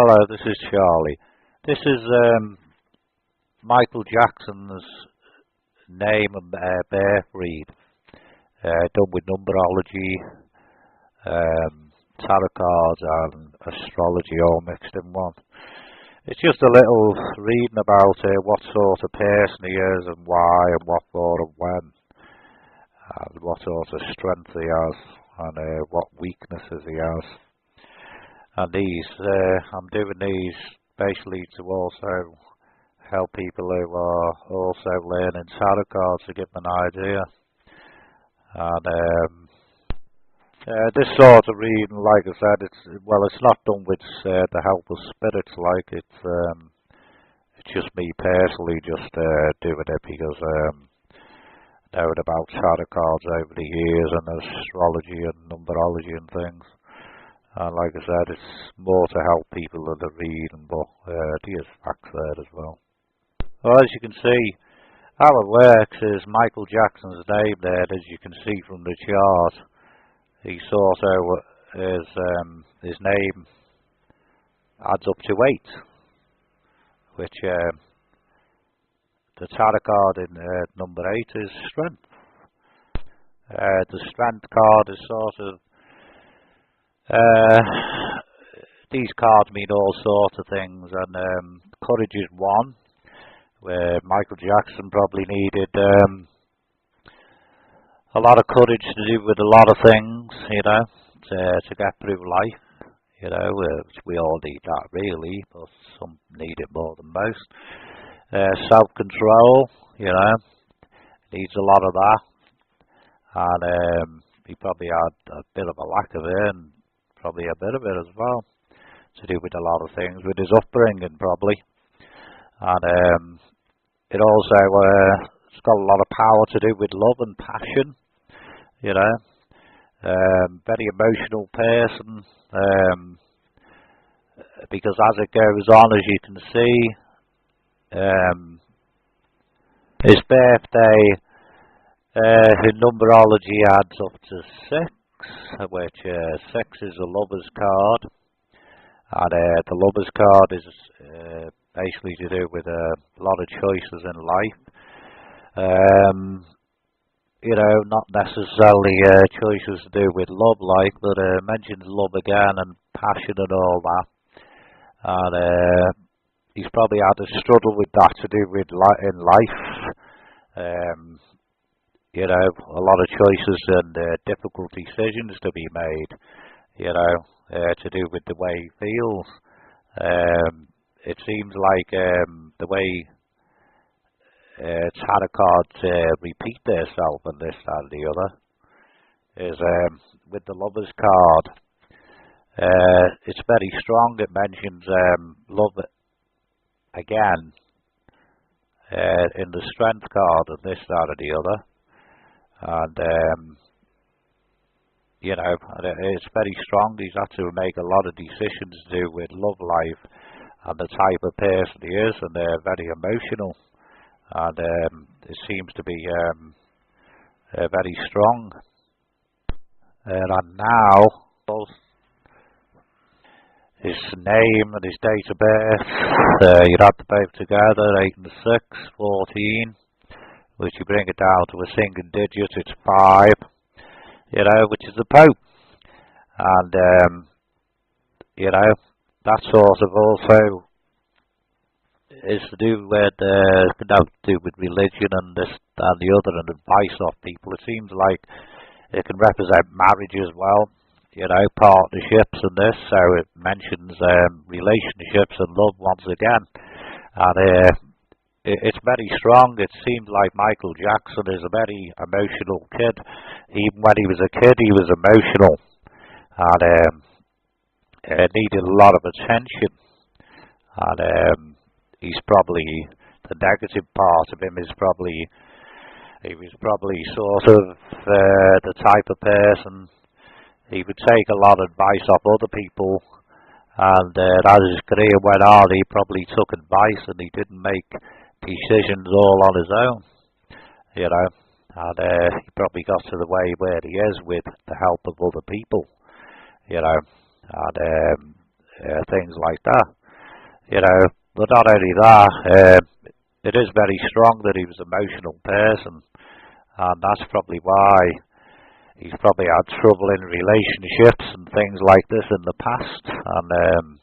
Hello, this is Charlie. This is Michael Jackson's name and birth read, done with numerology, tarot cards and astrology all mixed in one. It's just a little reading about what sort of person he is and why and what for and when, and what sort of strength he has and what weaknesses he has. And I'm doing these basically to also help people who are also learning tarot cards to give them an idea. And this sort of reading, like I said, it's not done with the help of spirits. Like it's just me personally just doing it because knowing about tarot cards over the years and astrology and numerology and things. And like I said, it's more to help people than to read, but there's facts there as well. Well, as you can see, how it works is Michael Jackson's name there, as you can see from the chart. He sort of, his name adds up to 8, which the tarot card in number 8 is strength. The strength card is sort of, these cards mean all sorts of things, and courage is one, where Michael Jackson probably needed a lot of courage to do with a lot of things, you know, to get through life, you know, we all need that really, but some need it more than most. Self-control, you know, needs a lot of that, and he probably had a bit of a lack of it, and probably a bit of it as well, to do with a lot of things, with his upbringing probably. And it also, it's got a lot of power to do with love and passion, you know. Very emotional person, because as it goes on, as you can see, his birthday in numerology adds up to 6, which 6 is a lover's card, and the lover's card is basically to do with a lot of choices in life. You know, not necessarily choices to do with love, like, but mentions love again and passion and all that. And he's probably had a struggle with that to do with in life. You know, a lot of choices and difficult decisions to be made, you know, to do with the way he feels. It seems like the way tarot cards repeat themselves and this, that and the other, is with the lover's card. It's very strong. It mentions love again in the strength card and this, that and the other. And you know, it's very strong. He's had to make a lot of decisions to do with love life and the type of person he is, and they're very emotional, and it seems to be very strong. And now his name and his date of birth, you add them both together, 8 and 6, 14. Which you bring it down to a single digit, it's 5, you know, which is the Pope. And, you know, that sort of also is to do with, religion and this and the other, and advice of people. It seems like it can represent marriage as well, you know, partnerships and this, so it mentions relationships and love once again. And, it's very strong. It seems like Michael Jackson is a very emotional kid. Even when he was a kid, he was emotional, and needed a lot of attention. And he's probably, the negative part of him is probably, he was probably sort of the type of person, he would take a lot of advice off other people, and as his career went on, he probably took advice and he didn't make decisions all on his own, you know, and he probably got to the way where he is with the help of other people, you know, and things like that. You know, but not only that, it is very strong that he was an emotional person, and that's probably why he's probably had trouble in relationships and things like this in the past, and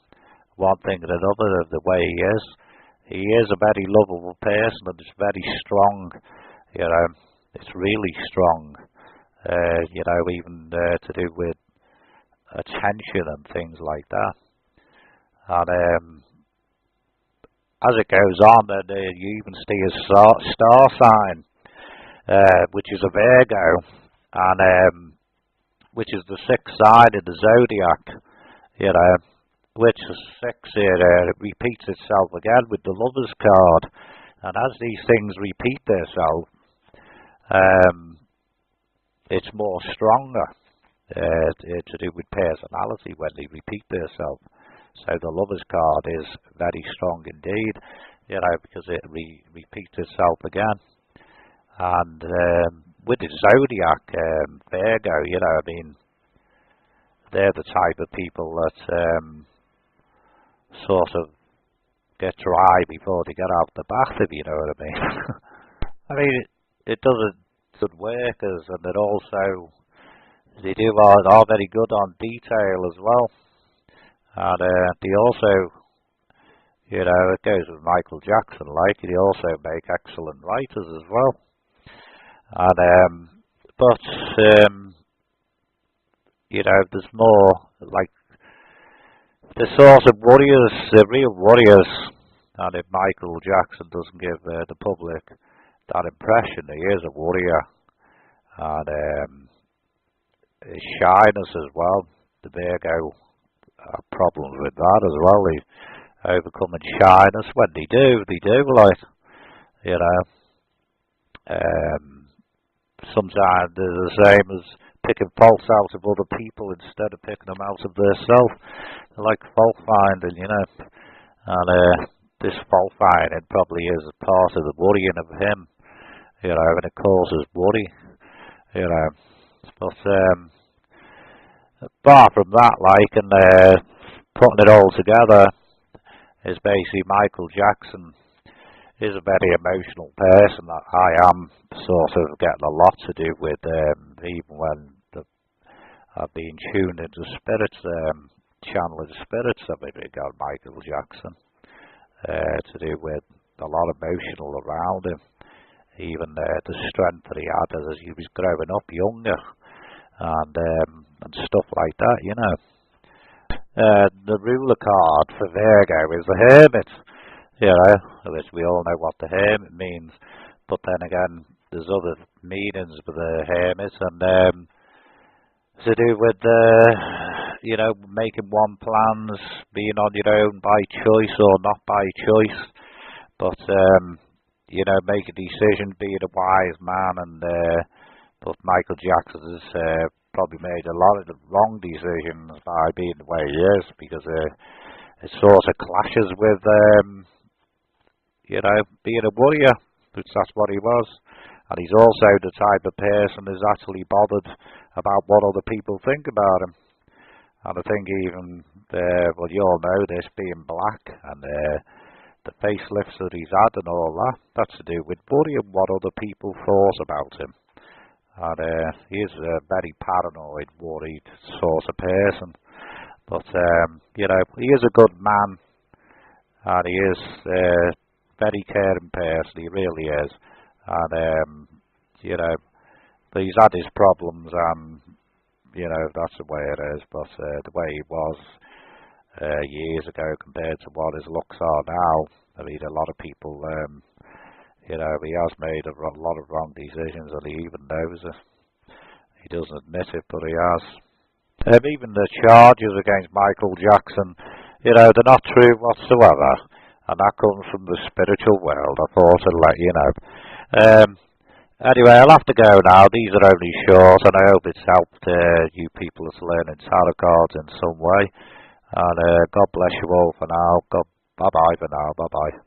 one thing and another of the way he is a very lovable person, and it's very strong, you know, it's really strong, you know, even to do with attention and things like that. And as it goes on, then you even see a star sign, which is a Virgo, and which is the sixth sign in the zodiac, you know, which is six here, it repeats itself again with the Lover's card, and as these things repeat themselves, it's more stronger to do with personality when they repeat themselves. So the Lover's card is very strong indeed, you know, because it repeats itself again. And with the zodiac, Virgo, you know, I mean, they're the type of people that sort of get dry before they get out the bath, if you know what I mean. I mean, it doesn't work, and it also, they are very good on detail as well. And they also, you know, it goes with Michael Jackson, like, they also make excellent writers as well. And but you know, there's more like the sort of warriors, the real warriors. And if Michael Jackson doesn't give the public that impression, he is a warrior, and his shyness as well. The Virgo have problems with that as well. They overcoming shyness when they do, like, you know. Sometimes they're the same as picking faults out of other people instead of picking them out of themselves. They're like fault finding, you know. And this fault finding probably is a part of the worrying of him, you know, and it causes worry, you know. But apart from that, like, and putting it all together, is basically Michael Jackson is a very emotional person that I am sort of getting a lot to do with, even when I've been tuned into spirits, channeling spirits that we got Michael Jackson, to do with a lot of emotional around him, even the strength that he had as he was growing up younger, and stuff like that, you know. The ruler card for Virgo is the Hermit, you know, which we all know what the Hermit means, but then again, there's other meanings for the Hermit, and to do with, you know, making one plans, being on your own by choice or not by choice, but, you know, make a decision, being a wise man, and, but Michael Jackson has probably made a lot of the wrong decisions by being the way he is, because it sort of clashes with, you know, being a warrior, which that's what he was. And he's also the type of person who's actually bothered about what other people think about him. And I think even, well, you all know this, being black, and the facelifts that he's had and all that, that's to do with worrying what other people thought about him. And he is a very paranoid, worried sort of person. But, you know, he is a good man, and he is very caring person, he really is. And, you know, but he's had his problems, and, you know, that's the way it is. But the way he was years ago compared to what his looks are now, I mean, a lot of people, you know, he has made a lot of wrong decisions, and he even knows it. He doesn't admit it, but he has. Even the charges against Michael Jackson, you know, they're not true whatsoever. And that comes from the spiritual world. I thought I'd let you know. Anyway, I'll have to go now. These are only short, and I hope it's helped you people that's learning tarot cards in some way. And God bless you all for now. Bye-bye for now. Bye-bye.